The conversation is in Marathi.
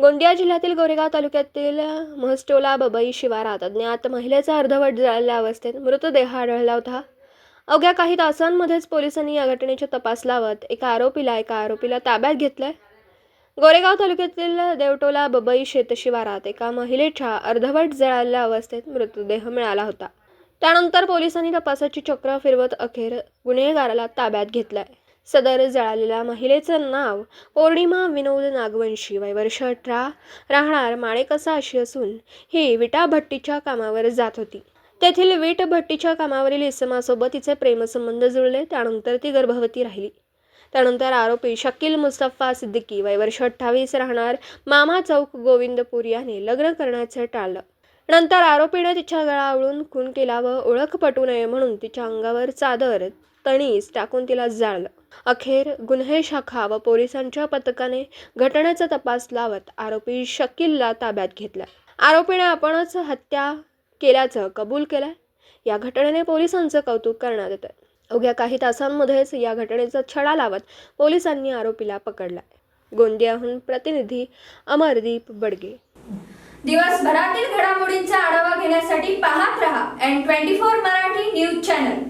गोंदिया जिल्ह्यातील गोरेगाव तालुक्यातील म्हसटोला बबई शिवारात अज्ञात महिलेचा अर्धवट जळालेल्या अवस्थेत मृतदेह आढळला होता. अवघ्या काही तासांमध्येच पोलिसांनी या घटनेचा तपास लावत एका आरोपीला ताब्यात घेतलंय. गोरेगाव तालुक्यातील देवटोला बबई शेतशिवारात एका महिलेच्या अर्धवट जळालेल्या अवस्थेत मृतदेह मिळाला होता. त्यानंतर पोलिसांनी तपासाची चक्र फिरवत अखेर गुन्हेगाराला ताब्यात घेतलाय. सदर जळालेल्या महिलेचं नाव पौर्णिमा विनोद नागवंशी, वय वर्ष 18, राहणार माणेकसा अशी असून ही विटाभट्टीच्या कामावर जात होती. तेथील वीट भट्टीच्या कामावरील इसमासोबत तिचे प्रेमसंबंध जुळले. त्यानंतर ती गर्भवती राहिली. त्यानंतर आरोपी शकील मुस्तफा सिद्दीकी, वय वर्ष 28, राहणार मामा चौक, गोविंदपूर याने लग्न करण्याचे टाळलं. नंतर आरोपीने तिच्या गळा आवळून खून केला व ओळख पटू नये म्हणून तिच्या अंगावर चादर तणीस टाकून तिला जाळलं. अखेर गुन्हे शाखा व पोलिसांच्या पथकाने घटनेचा तपास लावत आरोपी शकीलला ताब्यात घेतला. आरोपीने आपणच हत्या केल्याचं कबूल केलंय. या घटनेने पोलिसांचं कौतुक करण्यात येतं. अवघ्या काही तासांमध्येच या घटनेचा छडा लावत पोलिसांनी आरोपीला पकडलाय. गोंदियाहून प्रतिनिधी अमरदीप बडगे. दिवसभरातील घडामोडींचा आढावा घेण्यासाठी पाहत रहा N24 मराठी न्यूज चॅनल.